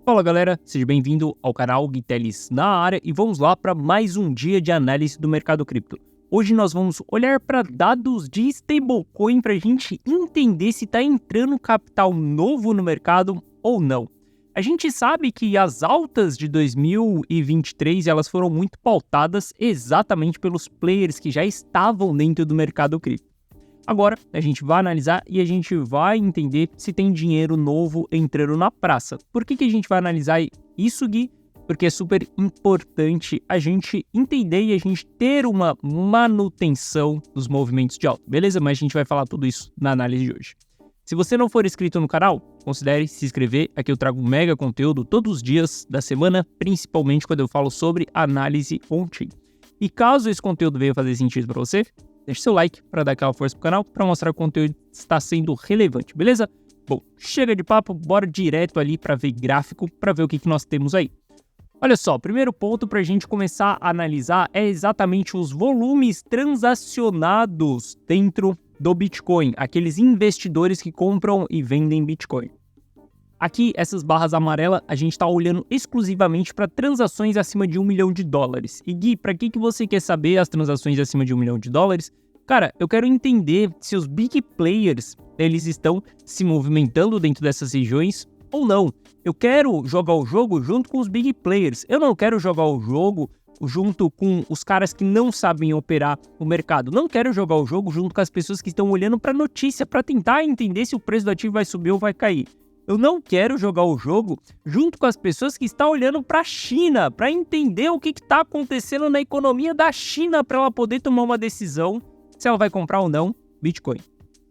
Fala galera, seja bem-vindo ao canal Guitelis na área e vamos lá para mais um dia de análise do mercado cripto. Hoje nós vamos olhar para dados de stablecoin para a gente entender se está entrando capital novo no mercado ou não. A gente sabe que as altas de 2023 elas foram muito pautadas exatamente pelos players que já estavam dentro do mercado cripto. Agora, a gente vai analisar e a gente vai entender se tem dinheiro novo entrando na praça. Por que a gente vai analisar isso, Gui? Porque é super importante a gente entender e a gente ter uma manutenção dos movimentos de alta, beleza? Mas a gente vai falar tudo isso na análise de hoje. Se você não for inscrito no canal, considere se inscrever. Aqui eu trago mega conteúdo todos os dias da semana, principalmente quando eu falo sobre análise on-chain. E caso esse conteúdo venha fazer sentido para você, deixe seu like para dar aquela força pro canal, para mostrar que o conteúdo está sendo relevante, beleza? Bom, chega de papo, bora direto ali para ver gráfico, para ver o que nós temos aí. Olha só, primeiro ponto para a gente começar a analisar é exatamente os volumes transacionados dentro do Bitcoin, aqueles investidores que compram e vendem Bitcoin. Aqui, essas barras amarelas, a gente está olhando exclusivamente para transações acima de $1 milhão. E Gui, para que você quer saber as transações acima de $1 milhão? Cara, eu quero entender se os big players, eles estão se movimentando dentro dessas regiões ou não. Eu quero jogar o jogo junto com os big players. Eu não quero jogar o jogo junto com os caras que não sabem operar o mercado. Não quero jogar o jogo junto com as pessoas que estão olhando para a notícia, para tentar entender se o preço do ativo vai subir ou vai cair. Eu não quero jogar o jogo junto com as pessoas que estão olhando para a China, para entender o que está acontecendo na economia da China, para ela poder tomar uma decisão se ela vai comprar ou não Bitcoin.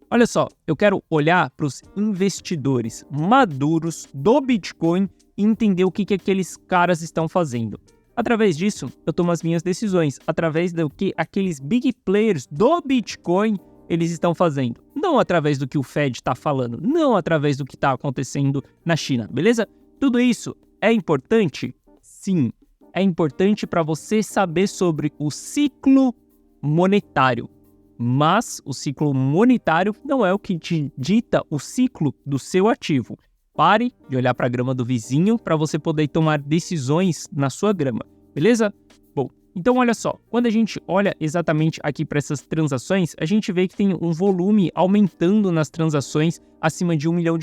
Olha só, eu quero olhar para os investidores maduros do Bitcoin e entender o que aqueles caras estão fazendo. Através disso, eu tomo as minhas decisões, através do que aqueles big players do Bitcoin eles estão fazendo. Não através do que o Fed está falando, não através do que está acontecendo na China, beleza? Tudo isso é importante? Sim, é importante para você saber sobre o ciclo monetário. Mas o ciclo monetário não é o que te dita o ciclo do seu ativo. Pare de olhar para a grama do vizinho para você poder tomar decisões na sua grama, beleza? Bom, então olha só, quando a gente olha exatamente aqui para essas transações, a gente vê que tem um volume aumentando nas transações acima de $1 milhão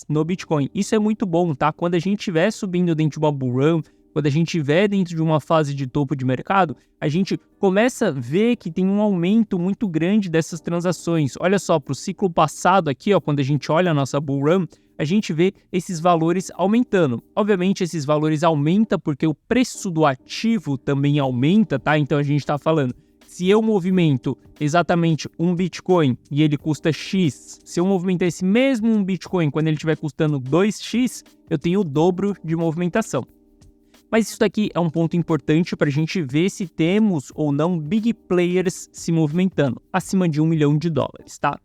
no Bitcoin. Isso é muito bom, tá? Quando a gente estiver subindo dentro de uma bull run, quando a gente estiver dentro de uma fase de topo de mercado, a gente começa a ver que tem um aumento muito grande dessas transações. Olha só, para o ciclo passado aqui, ó, quando a gente olha a nossa bull run, a gente vê esses valores aumentando. Obviamente, esses valores aumentam porque o preço do ativo também aumenta, tá? Então, a gente está falando, se eu movimento exatamente um Bitcoin e ele custa X, se eu movimentar esse mesmo um Bitcoin quando ele estiver custando 2X, eu tenho o dobro de movimentação. Mas isso daqui é um ponto importante para a gente ver se temos ou não big players se movimentando acima de $1 milhão, tá?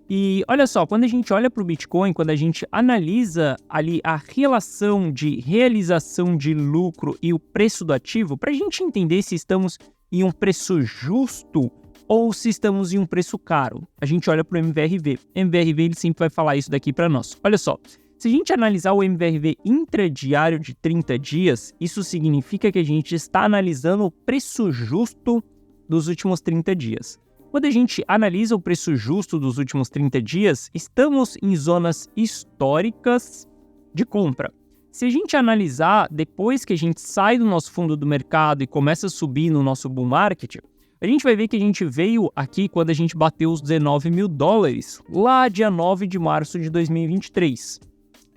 E olha só, quando a gente olha para o Bitcoin, quando a gente analisa ali a relação de realização de lucro e o preço do ativo, para a gente entender se estamos em um preço justo ou se estamos em um preço caro, a gente olha para o MVRV. MVRV ele sempre vai falar isso daqui para nós. Olha só, se a gente analisar o MVRV intradiário de 30 dias, isso significa que a gente está analisando o preço justo dos últimos 30 dias. Quando a gente analisa o preço justo dos últimos 30 dias, estamos em zonas históricas de compra. Se a gente analisar depois que a gente sai do nosso fundo do mercado e começa a subir no nosso bull market, a gente vai ver que a gente veio aqui quando a gente bateu os $19 mil, lá dia 9 de março de 2023.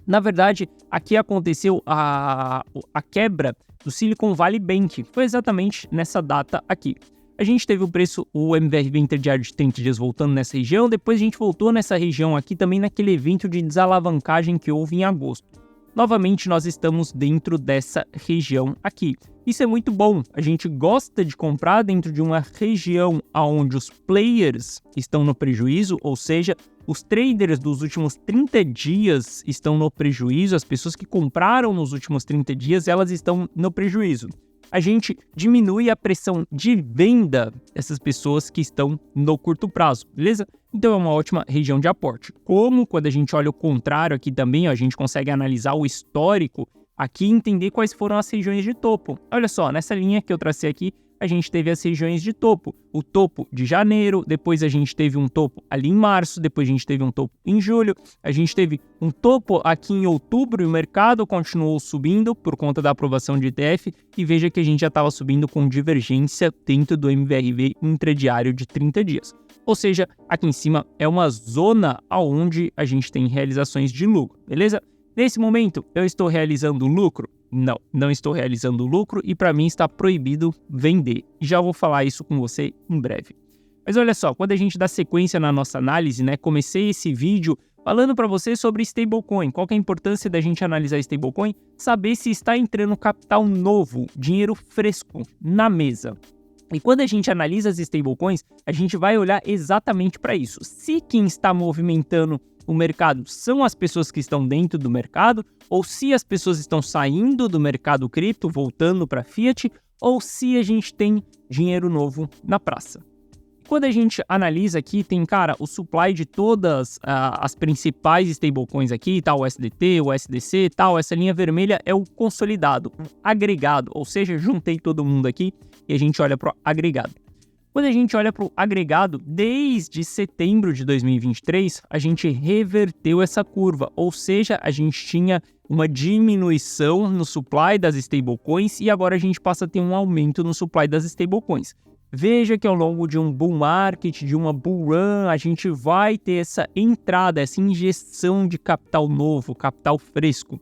Na verdade, aqui aconteceu a quebra do Silicon Valley Bank. Foi exatamente nessa data aqui. A gente teve o MVRV interdiário de 30 dias voltando nessa região, depois a gente voltou nessa região aqui também naquele evento de desalavancagem que houve em agosto. Novamente, nós estamos dentro dessa região aqui. Isso é muito bom. A gente gosta de comprar dentro de uma região onde os players estão no prejuízo, ou seja, os traders dos últimos 30 dias estão no prejuízo, as pessoas que compraram nos últimos 30 dias, elas estão no prejuízo. a gente diminui a pressão de venda dessas pessoas que estão no curto prazo, beleza? Então é uma ótima região de aporte. Como quando a gente olha o contrário aqui também, ó, a gente consegue analisar o histórico aqui e entender quais foram as regiões de topo. Olha só, nessa linha que eu tracei aqui, a gente teve as regiões de topo. O topo de janeiro, depois a gente teve um topo ali em março, depois a gente teve um topo em julho, a gente teve um topo aqui em outubro e o mercado continuou subindo por conta da aprovação de ETF e veja que a gente já estava subindo com divergência dentro do MVRV intradiário de 30 dias. Ou seja, aqui em cima é uma zona onde a gente tem realizações de lucro, beleza? Nesse momento, eu estou realizando lucro? Não, não estou realizando lucro e para mim está proibido vender. E já vou falar isso com você em breve. Mas olha só, quando a gente dá sequência na nossa análise, né? Comecei esse vídeo falando para você sobre stablecoin. Qual que é a importância da gente analisar stablecoin? Saber se está entrando capital novo, dinheiro fresco na mesa. E quando a gente analisa as stablecoins, a gente vai olhar exatamente para isso. Se quem está movimentando o mercado são as pessoas que estão dentro do mercado, ou se as pessoas estão saindo do mercado cripto, voltando para fiat, ou se a gente tem dinheiro novo na praça. Quando a gente analisa aqui, tem, cara, o supply de todas as principais stablecoins aqui, tá? O USDT, o USDC, tal, essa linha vermelha é o consolidado, o agregado, ou seja, juntei todo mundo aqui e a gente olha para o agregado. Quando a gente olha para o agregado, desde setembro de 2023, a gente reverteu essa curva, ou seja, a gente tinha uma diminuição no supply das stablecoins e agora a gente passa a ter um aumento no supply das stablecoins. Veja que ao longo de um bull market, de uma bull run, a gente vai ter essa entrada, essa injeção de capital novo, capital fresco.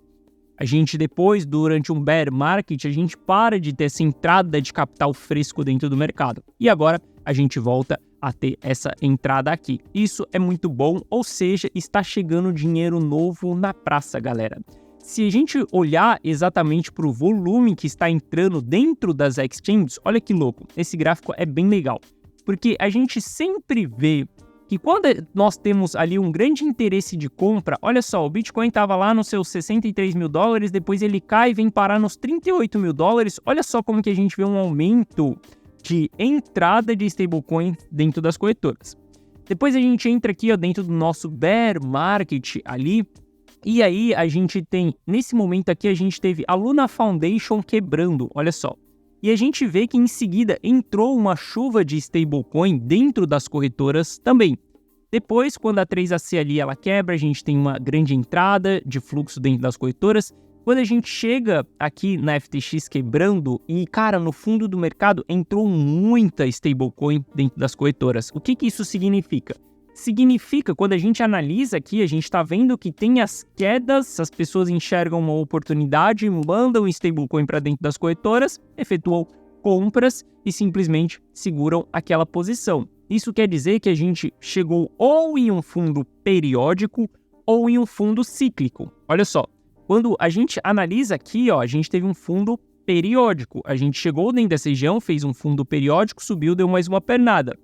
A gente depois, durante um bear market, a gente para de ter essa entrada de capital fresco dentro do mercado. E agora a gente volta a ter essa entrada aqui. Isso é muito bom, ou seja, está chegando dinheiro novo na praça, galera. Se a gente olhar exatamente para o volume que está entrando dentro das exchanges, olha que louco, esse gráfico é bem legal. Porque a gente sempre vê que quando nós temos ali um grande interesse de compra, olha só, o Bitcoin estava lá nos seus 63 mil dólares, depois ele cai e vem parar nos 38 mil dólares. Olha só como que a gente vê um aumento de entrada de stablecoin dentro das corretoras. Depois a gente entra aqui, ó, dentro do nosso bear market ali, e aí a gente tem, nesse momento aqui, a gente teve a Luna Foundation quebrando, olha só. E a gente vê que em seguida entrou uma chuva de stablecoin dentro das corretoras também. Depois, quando a 3AC ali ela quebra, a gente tem uma grande entrada de fluxo dentro das corretoras. Quando a gente chega aqui na FTX quebrando e, cara, no fundo do mercado entrou muita stablecoin dentro das corretoras. O que isso significa? Significa, quando a gente analisa aqui, a gente está vendo que tem as quedas, as pessoas enxergam uma oportunidade, mandam stablecoin para dentro das corretoras, efetuam compras e simplesmente seguram aquela posição. Isso quer dizer que a gente chegou ou em um fundo periódico ou em um fundo cíclico. Olha só, quando a gente analisa aqui, ó, a gente teve um fundo periódico. A gente chegou dentro dessa região, fez um fundo periódico, subiu, deu mais uma pernada.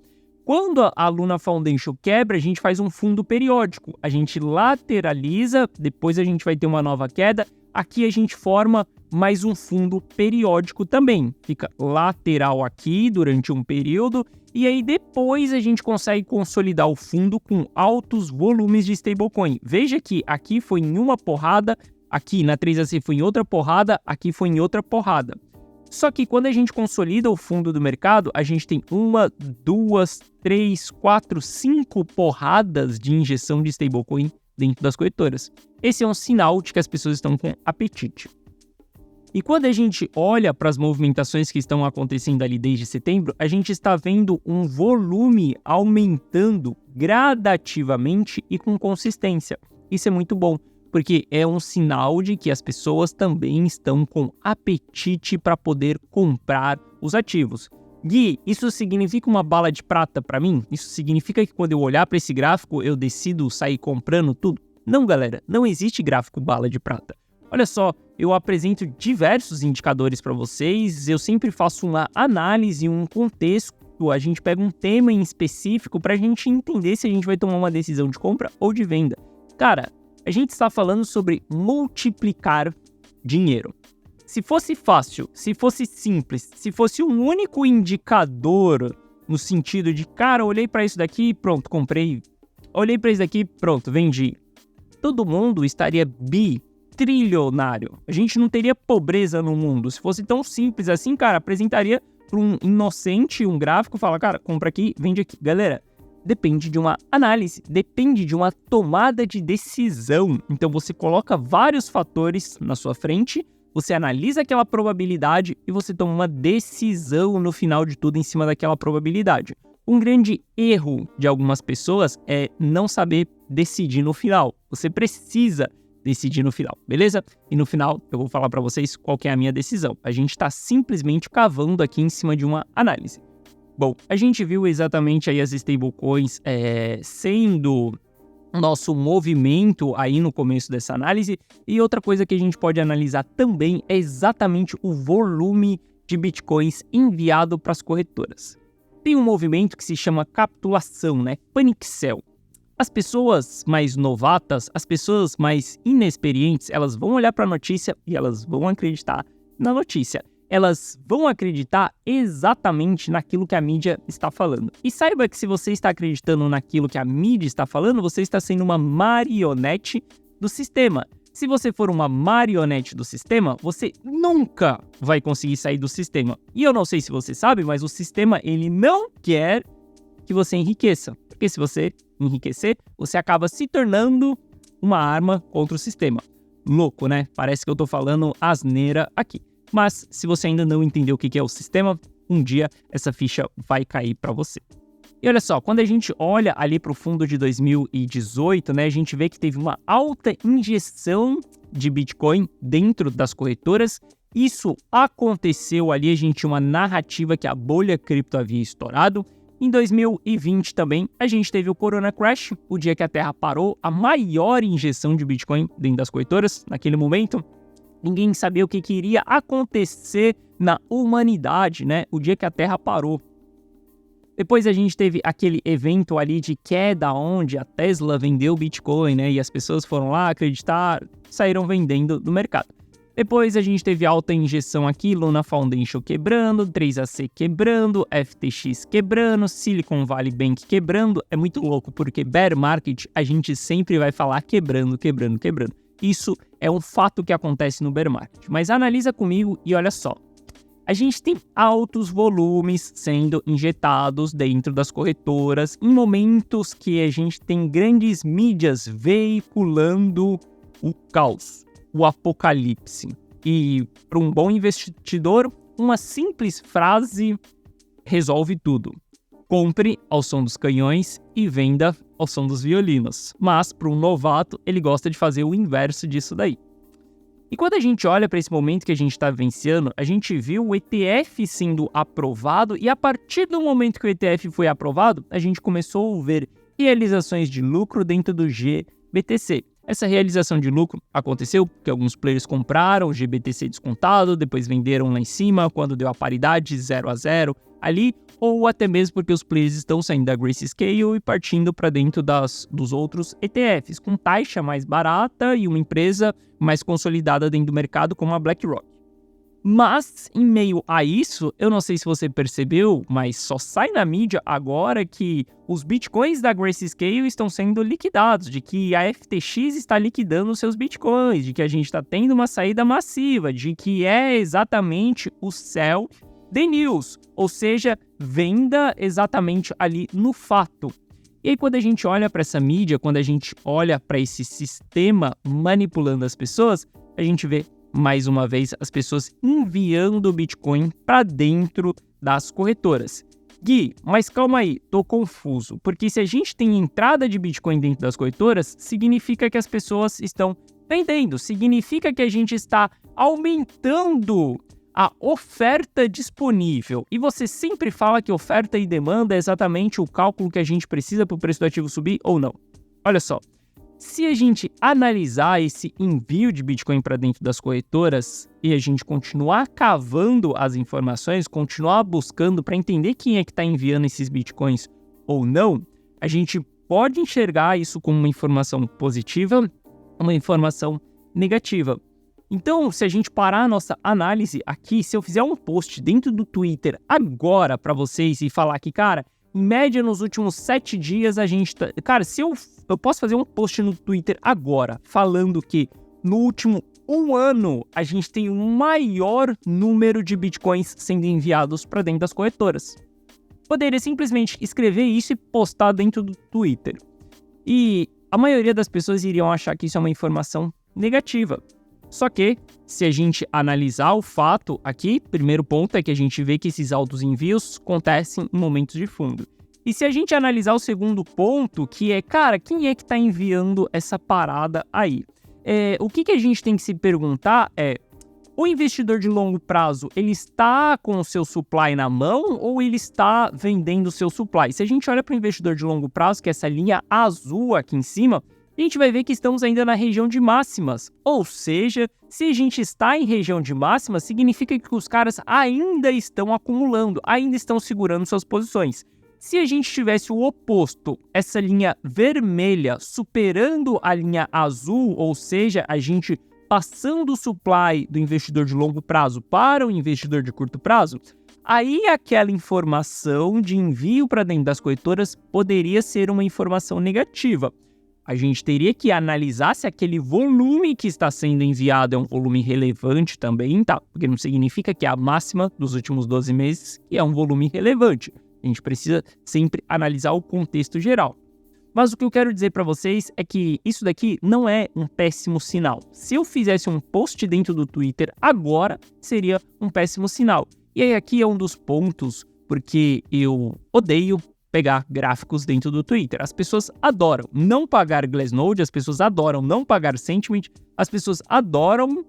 Quando a Luna Foundation quebra, a gente faz um fundo periódico. A gente lateraliza, depois a gente vai ter uma nova queda. Aqui a gente forma mais um fundo periódico também. Fica lateral aqui durante um período. E aí depois a gente consegue consolidar o fundo com altos volumes de stablecoin. Veja que aqui foi em uma porrada, aqui na 3AC foi em outra porrada, aqui foi em outra porrada. Só que quando a gente consolida o fundo do mercado, a gente tem 1, 2, 3, 4, 5 porradas de injeção de stablecoin dentro das corretoras. Esse é um sinal de que as pessoas estão com apetite. E quando a gente olha para as movimentações que estão acontecendo ali desde setembro, a gente está vendo um volume aumentando gradativamente e com consistência. Isso é muito bom, porque é um sinal de que as pessoas também estão com apetite para poder comprar os ativos. Gui, isso significa uma bala de prata para mim? Isso significa que quando eu olhar para esse gráfico eu decido sair comprando tudo? Não, galera, não existe gráfico bala de prata. Olha só, eu apresento diversos indicadores para vocês, eu sempre faço uma análise, um contexto, a gente pega um tema em específico para a gente entender se a gente vai tomar uma decisão de compra ou de venda. Cara, a gente está falando sobre multiplicar dinheiro. Se fosse fácil, se fosse simples, se fosse um único indicador no sentido de, cara, olhei para isso daqui, pronto, comprei. Olhei para isso daqui, pronto, vendi. Todo mundo estaria bitrilionário. A gente não teria pobreza no mundo. Se fosse tão simples assim, cara, apresentaria para um inocente um gráfico, fala, cara, compra aqui, vende aqui. Galera, depende de uma análise, depende de uma tomada de decisão. Então você coloca vários fatores na sua frente, você analisa aquela probabilidade e você toma uma decisão no final de tudo em cima daquela probabilidade. Um grande erro de algumas pessoas é não saber decidir no final. Você precisa decidir no final, beleza? E no final eu vou falar para vocês qual que é a minha decisão. A gente está simplesmente cavando aqui em cima de uma análise. Bom, a gente viu exatamente aí as stablecoins sendo nosso movimento aí no começo dessa análise, e outra coisa que a gente pode analisar também é exatamente o volume de bitcoins enviado para as corretoras. Tem um movimento que se chama capitulação, né? Panic sell. As pessoas mais novatas, as pessoas mais inexperientes, elas vão olhar para a notícia e elas vão acreditar na notícia. Elas vão acreditar exatamente naquilo que a mídia está falando. E saiba que se você está acreditando naquilo que a mídia está falando, você está sendo uma marionete do sistema. Se você for uma marionete do sistema, você nunca vai conseguir sair do sistema. E eu não sei se você sabe, mas o sistema ele não quer que você enriqueça. Porque se você enriquecer, você acaba se tornando uma arma contra o sistema. Louco, né? Parece que eu tô falando asneira aqui. Mas se você ainda não entendeu o que é o sistema, um dia essa ficha vai cair para você. E olha só, quando a gente olha ali para o fundo de 2018, né, a gente vê que teve uma alta injeção de Bitcoin dentro das corretoras. Isso aconteceu ali, a gente tinha uma narrativa que a bolha cripto havia estourado. Em 2020 também, a gente teve o Corona Crash, o dia que a Terra parou, a maior injeção de Bitcoin dentro das corretoras naquele momento. Ninguém sabia o que iria acontecer na humanidade, né? O dia que a Terra parou. Depois a gente teve aquele evento ali de queda onde a Tesla vendeu Bitcoin, né? E as pessoas foram lá acreditar, saíram vendendo do mercado. Depois a gente teve alta injeção aqui, Luna Foundation quebrando, 3AC quebrando, FTX quebrando, Silicon Valley Bank quebrando. É muito louco porque bear market a gente sempre vai falar quebrando. Isso é um fato que acontece no bear market. Mas analisa comigo e olha só. A gente tem altos volumes sendo injetados dentro das corretoras em momentos que a gente tem grandes mídias veiculando o caos, o apocalipse. E para um bom investidor, uma simples frase resolve tudo. Compre ao som dos canhões e venda ao som dos violinos. Mas, para um novato, ele gosta de fazer o inverso disso daí. E quando a gente olha para esse momento que a gente está vivenciando, a gente viu o ETF sendo aprovado e a partir do momento que o ETF foi aprovado, a gente começou a ver realizações de lucro dentro do GBTC. Essa realização de lucro aconteceu porque alguns players compraram o GBTC descontado, depois venderam lá em cima quando deu a paridade 0-0 ali, ou até mesmo porque os players estão saindo da Grayscale e partindo para dentro dos outros ETFs, com taxa mais barata e uma empresa mais consolidada dentro do mercado como a BlackRock. Mas, em meio a isso, eu não sei se você percebeu, mas só sai na mídia agora que os bitcoins da Grayscale estão sendo liquidados, de que a FTX está liquidando os seus bitcoins, de que a gente está tendo uma saída massiva, de que é exatamente o sell the news, ou seja, venda exatamente ali no fato. E aí quando a gente olha para essa mídia, quando a gente olha para esse sistema manipulando as pessoas, a gente vê mais uma vez as pessoas enviando Bitcoin para dentro das corretoras. Gui, mas calma aí, tô confuso, porque se a gente tem entrada de Bitcoin dentro das corretoras, significa que as pessoas estão vendendo, significa que a gente está aumentando a oferta disponível. E você sempre fala que oferta e demanda é exatamente o cálculo que a gente precisa para o preço do ativo subir ou não. Olha só, se a gente analisar esse envio de Bitcoin para dentro das corretoras e a gente continuar cavando as informações, continuar buscando para entender quem é que está enviando esses Bitcoins ou não, a gente pode enxergar isso como uma informação positiva, uma informação negativa. Então, se a gente parar a nossa análise aqui, se eu fizer um post dentro do Twitter agora para vocês e falar que, cara, em média nos últimos 7 dias a gente tá... Cara, se eu posso fazer um post no Twitter agora falando que no último 1 ano a gente tem o maior número de bitcoins sendo enviados para dentro das corretoras. Poderia simplesmente escrever isso e postar dentro do Twitter. E a maioria das pessoas iriam achar que isso é uma informação negativa. Só que, se a gente analisar o fato aqui, primeiro ponto é que a gente vê que esses altos envios acontecem em momentos de fundo. E se a gente analisar o segundo ponto, que é, cara, quem é que está enviando essa parada aí? O que a gente tem que se perguntar é, o investidor de longo prazo, ele está com o seu supply na mão ou ele está vendendo o seu supply? Se a gente olha para o investidor de longo prazo, que é essa linha azul aqui em cima, a gente vai ver que estamos ainda na região de máximas. Ou seja, se a gente está em região de máximas, significa que os caras ainda estão acumulando, ainda estão segurando suas posições. Se a gente tivesse o oposto, essa linha vermelha superando a linha azul, ou seja, a gente passando o supply do investidor de longo prazo para o investidor de curto prazo, aí aquela informação de envio para dentro das corretoras poderia ser uma informação negativa. A gente teria que analisar se aquele volume que está sendo enviado é um volume relevante também, tá? Porque não significa que é a máxima dos últimos 12 meses e é um volume relevante. A gente precisa sempre analisar o contexto geral. Mas o que eu quero dizer para vocês é que isso daqui não é um péssimo sinal. Se eu fizesse um post dentro do Twitter agora, seria um péssimo sinal. E aí aqui é um dos pontos, porque eu odeio pegar gráficos dentro do Twitter. As pessoas adoram não pagar Glassnode, as pessoas adoram não pagar Sentiment, as pessoas adoram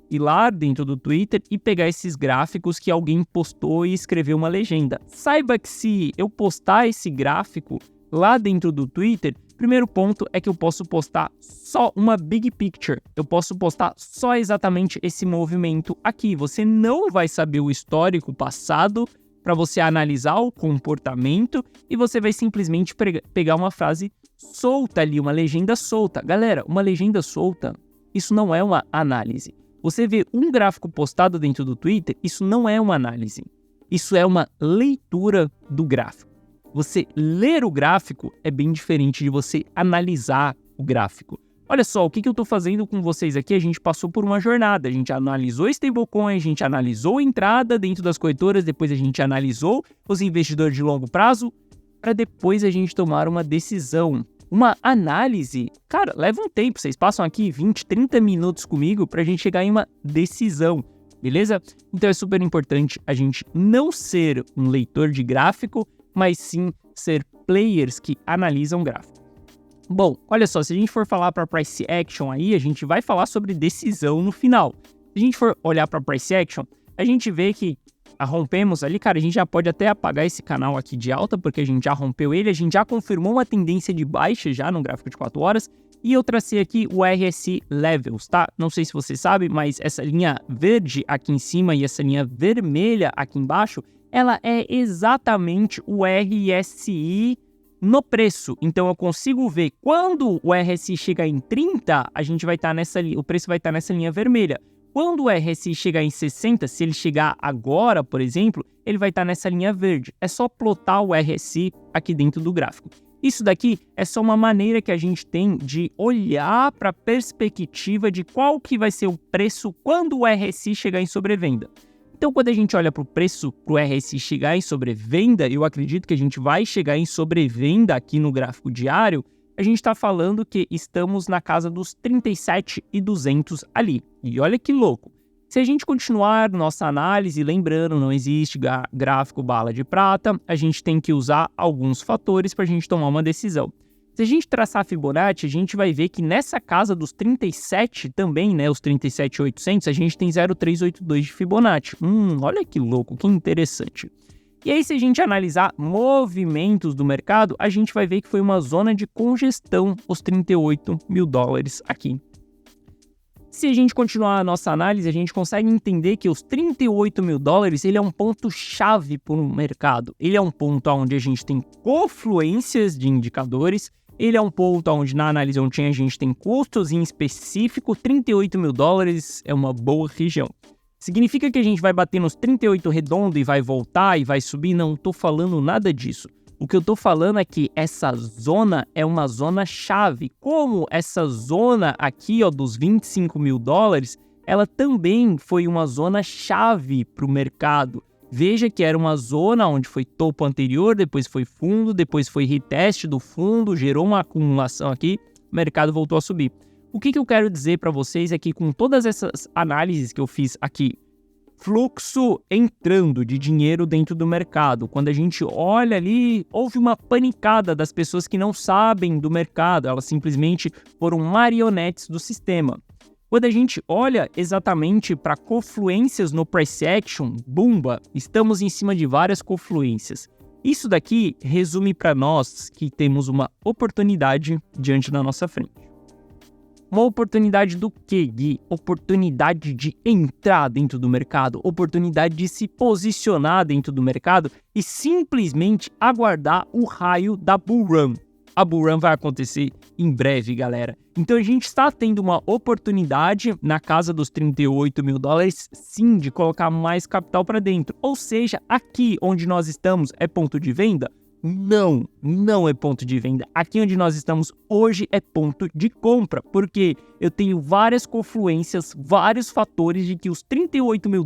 ir lá dentro do Twitter e pegar esses gráficos que alguém postou e escreveu uma legenda. Saiba que se eu postar esse gráfico lá dentro do Twitter, primeiro ponto é que eu posso postar só uma big picture. Eu posso postar só exatamente esse movimento aqui. Você não vai saber o histórico passado para você analisar o comportamento e você vai simplesmente pegar uma frase solta ali, uma legenda solta. Galera, uma legenda solta, isso não é uma análise. Você vê um gráfico postado dentro do Twitter, isso não é uma análise. Isso é uma leitura do gráfico. Você ler o gráfico é bem diferente de você analisar o gráfico. Olha só, o que eu estou fazendo com vocês aqui, a gente passou por uma jornada, a gente analisou stablecoin, a gente analisou a entrada dentro das corretoras, depois a gente analisou os investidores de longo prazo, para depois a gente tomar uma decisão. Uma análise, cara, leva um tempo, vocês passam aqui 20, 30 minutos comigo para a gente chegar em uma decisão, beleza? Então é super importante a gente não ser um leitor de gráfico, mas sim ser players que analisam gráfico. Bom, olha só, se a gente for falar para price action aí, a gente vai falar sobre decisão no final. Se a gente for olhar para price action, a gente vê que rompemos ali, cara, a gente já pode até apagar esse canal aqui de alta, porque a gente já rompeu ele, a gente já confirmou uma tendência de baixa já no gráfico de 4 horas, e eu tracei aqui o RSI Levels, tá? Não sei se você sabe, mas essa linha verde aqui em cima e essa linha vermelha aqui embaixo, ela é exatamente o RSI no preço. Então eu consigo ver quando o RSI chegar em 30, a gente vai estar o preço vai estar nessa linha vermelha. Quando o RSI chegar em 60, se ele chegar agora, por exemplo, ele vai estar nessa linha verde. É só plotar o RSI aqui dentro do gráfico. Isso daqui é só uma maneira que a gente tem de olhar para a perspectiva de qual que vai ser o preço quando o RSI chegar em sobrevenda. Então, quando a gente olha para o preço, para o RSI chegar em sobrevenda, eu acredito que a gente vai chegar em sobrevenda aqui no gráfico diário, a gente está falando que estamos na casa dos 37.200 ali. E olha que louco. Se a gente continuar nossa análise, lembrando, não existe gráfico bala de prata, a gente tem que usar alguns fatores para a gente tomar uma decisão. Se a gente traçar a Fibonacci, a gente vai ver que nessa casa dos 37 também, né, os 37.800, a gente tem 0,382 de Fibonacci. Olha que louco, que interessante. E aí, se a gente analisar movimentos do mercado, a gente vai ver que foi uma zona de congestão, os 38 mil dólares aqui. Se a gente continuar a nossa análise, a gente consegue entender que os 38 mil dólares, ele é um ponto-chave para o mercado. Ele é um ponto onde a gente tem confluências de indicadores Ele é um ponto onde na análise on-chain a gente tem custos em específico, $38 mil é uma boa região. Significa que a gente vai bater nos 38 redondo e vai voltar e vai subir? Não estou falando nada disso. O que eu estou falando é que essa zona é uma zona chave. Como essa zona aqui, ó, dos $25 mil, ela também foi uma zona chave para o mercado. Veja que era uma zona onde foi topo anterior, depois foi fundo, depois foi reteste do fundo, gerou uma acumulação aqui, o mercado voltou a subir. O que eu quero dizer para vocês é que com todas essas análises que eu fiz aqui, fluxo entrando de dinheiro dentro do mercado, quando a gente olha ali, houve uma panicada das pessoas que não sabem do mercado, elas simplesmente foram marionetes do sistema. Quando a gente olha exatamente para confluências no price action, bumba, estamos em cima de várias confluências. Isso daqui resume para nós que temos uma oportunidade diante da nossa frente. Uma oportunidade do quê, Gui? Oportunidade de entrar dentro do mercado, oportunidade de se posicionar dentro do mercado e simplesmente aguardar o raio da bull run. A bull run vai acontecer em breve, galera. Então a gente está tendo uma oportunidade na casa dos $38 mil, sim, de colocar mais capital para dentro. Ou seja, aqui onde nós estamos é ponto de venda? Não é ponto de venda. Aqui onde nós estamos hoje é ponto de compra, porque eu tenho várias confluências, vários fatores de que os $38 mil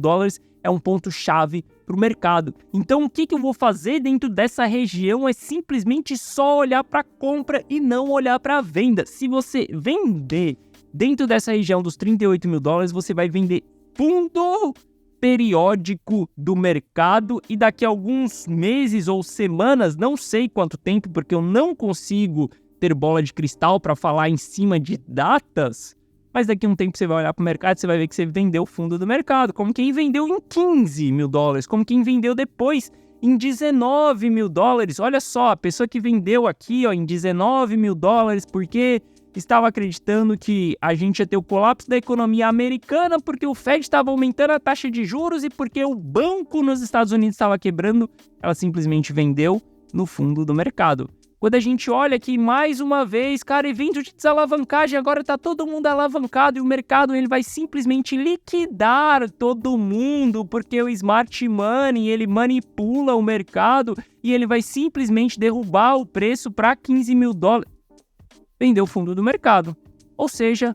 é um ponto-chave para o mercado. Então, o que eu vou fazer dentro dessa região é simplesmente só olhar para a compra e não olhar para a venda. Se você vender dentro dessa região dos $38 mil, você vai vender fundo periódico do mercado e daqui a alguns meses ou semanas, não sei quanto tempo, porque eu não consigo ter bola de cristal para falar em cima de datas, mas daqui a um tempo você vai olhar para o mercado e você vai ver que você vendeu o fundo do mercado, como quem vendeu em $15 mil, como quem vendeu depois em $19 mil. Olha só, a pessoa que vendeu aqui, ó, em $19 mil, porque estava acreditando que a gente ia ter o colapso da economia americana porque o Fed estava aumentando a taxa de juros e porque o banco nos Estados Unidos estava quebrando, ela simplesmente vendeu no fundo do mercado. Quando a gente olha aqui mais uma vez, cara, evento de desalavancagem, agora tá todo mundo alavancado e o mercado ele vai simplesmente liquidar todo mundo porque o smart money, ele manipula o mercado e ele vai simplesmente derrubar o preço para $15 mil. Vendeu o fundo do mercado. Ou seja,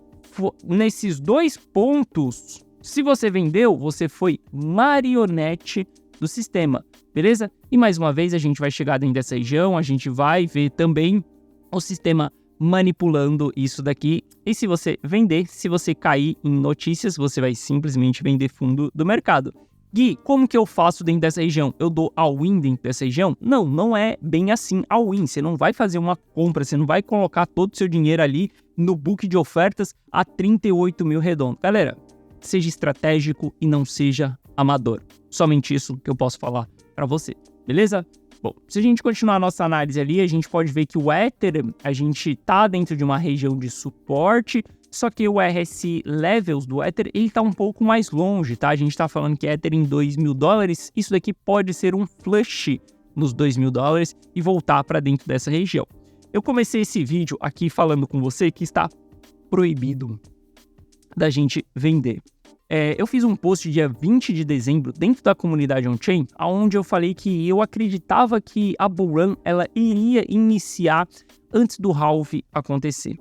nesses dois pontos, se você vendeu, você foi marionete do sistema, beleza? E mais uma vez a gente vai chegar dentro dessa região, a gente vai ver também o sistema manipulando isso daqui. E se você vender, se você cair em notícias, você vai simplesmente vender fundo do mercado. Gui, como que eu faço dentro dessa região? Eu dou all-in dentro dessa região? Não é bem assim all-in. Você não vai fazer uma compra, você não vai colocar todo o seu dinheiro ali no book de ofertas a $38 mil redondo. Galera, seja estratégico e não seja amador. Somente isso que eu posso falar para você, beleza? Bom, se a gente continuar a nossa análise ali, a gente pode ver que o Ether, a gente tá dentro de uma região de suporte, só que o RSI Levels do Ether, ele tá um pouco mais longe, tá? A gente tá falando que Ether em $2 mil, isso daqui pode ser um flush nos $2 mil e voltar para dentro dessa região. Eu comecei esse vídeo aqui falando com você que está proibido da gente vender. Eu fiz um post dia 20 de dezembro dentro da comunidade on-chain, onde eu falei que eu acreditava que a bull run ela iria iniciar antes do halving acontecer.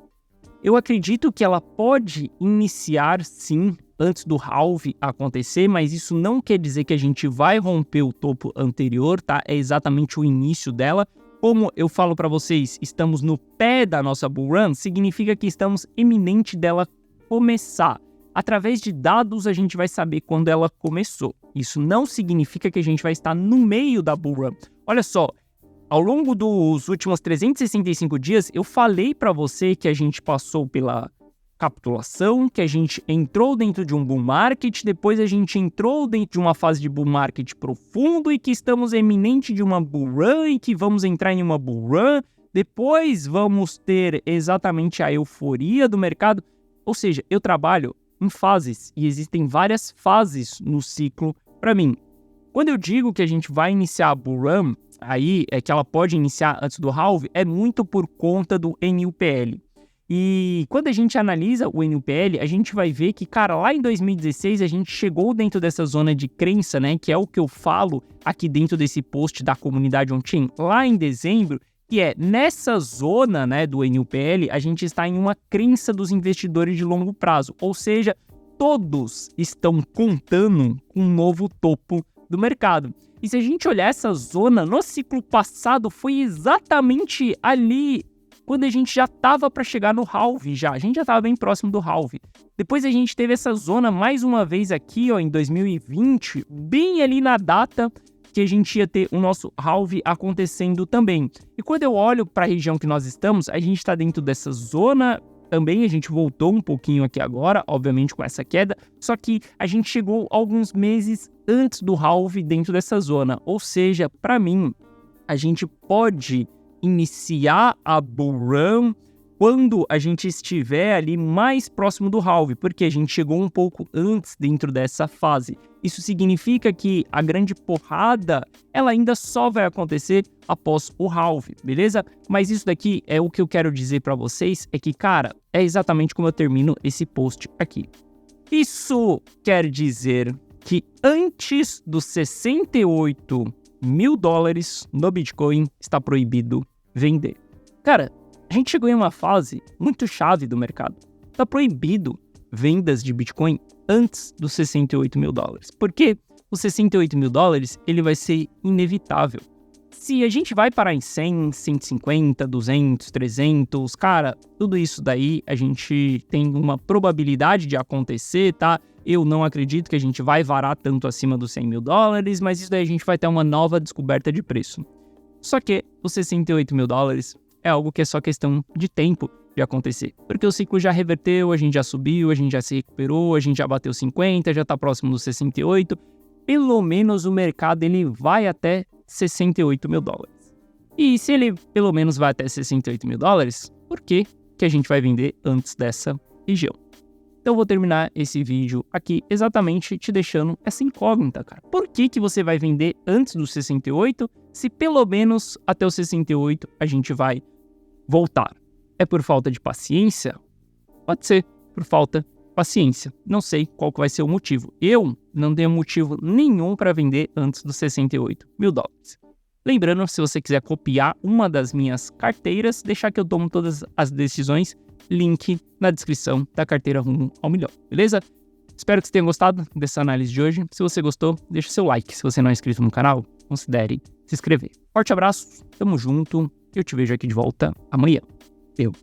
Eu acredito que ela pode iniciar sim antes do halving acontecer, mas isso não quer dizer que a gente vai romper o topo anterior, tá? É exatamente o início dela. Como eu falo para vocês, estamos no pé da nossa bull run, significa que estamos iminente dela começar. Através de dados, a gente vai saber quando ela começou. Isso não significa que a gente vai estar no meio da bull run. Olha só, ao longo dos últimos 365 dias, eu falei para você que a gente passou pela capitulação, que a gente entrou dentro de um bull market, depois a gente entrou dentro de uma fase de bull market profundo e que estamos iminente de uma bull run e que vamos entrar em uma bull run. Depois vamos ter exatamente a euforia do mercado. Ou seja, eu trabalho em fases e existem várias fases no ciclo para mim. Quando eu digo que a gente vai iniciar a bull run, aí é que ela pode iniciar antes do halve é muito por conta do NUPL. E quando a gente analisa o NUPL, a gente vai ver que, cara, lá em 2016 a gente chegou dentro dessa zona de crença, né, que é o que eu falo aqui dentro desse post da comunidade on-chain, lá em dezembro, que é nessa zona, né, do NUPL, a gente está em uma crença dos investidores de longo prazo, ou seja, todos estão contando com um novo topo do mercado. E se a gente olhar essa zona, no ciclo passado foi exatamente ali quando a gente já estava para chegar no halve já. A gente já estava bem próximo do halve. Depois a gente teve essa zona mais uma vez aqui, ó, em 2020, bem ali na data que a gente ia ter o nosso halve acontecendo também. E quando eu olho para a região que nós estamos, a gente está dentro dessa zona também, a gente voltou um pouquinho aqui agora, obviamente com essa queda, só que a gente chegou alguns meses antes do halve dentro dessa zona. Ou seja, para mim, a gente pode iniciar a bull run quando a gente estiver ali mais próximo do halve, porque a gente chegou um pouco antes dentro dessa fase. Isso significa que a grande porrada, ela ainda só vai acontecer após o halve, beleza? Mas isso daqui é o que eu quero dizer para vocês, é que, cara, é exatamente como eu termino esse post aqui. Isso quer dizer que antes dos 68 mil dólares no Bitcoin está proibido vender. Cara, a gente chegou em uma fase muito chave do mercado. Está proibido vendas de Bitcoin antes dos 68 mil dólares. Porque os 68 mil dólares, ele vai ser inevitável. Se a gente vai parar em 100, 150, 200, 300, cara, tudo isso daí a gente tem uma probabilidade de acontecer, tá? Eu não acredito que a gente vai varar tanto acima dos 100 mil dólares, mas isso daí a gente vai ter uma nova descoberta de preço. Só que os 68 mil dólares é algo que é só questão de tempo de acontecer. Porque o ciclo já reverteu, a gente já subiu, a gente já se recuperou, a gente já bateu 50, já tá próximo dos 68. Pelo menos o mercado ele vai até 68 mil dólares. E se ele pelo menos vai até 68 mil dólares, por que que a gente vai vender antes dessa região? Então eu vou terminar esse vídeo aqui exatamente te deixando essa incógnita, cara. Por que que você vai vender antes dos 68, se pelo menos até os 68 a gente vai voltar? É por falta de paciência? Pode ser por falta de paciência. Não sei qual que vai ser o motivo. Eu não tenho motivo nenhum para vender antes dos 68 mil dólares. Lembrando, se você quiser copiar uma das minhas carteiras, deixar que eu tomo todas as decisões, link na descrição da carteira Rumo ao Milhão, beleza? Espero que você tenha gostado dessa análise de hoje. Se você gostou, deixa seu like. Se você não é inscrito no canal, considere se inscrever. Forte abraço, tamo junto e eu te vejo aqui de volta amanhã. Eu.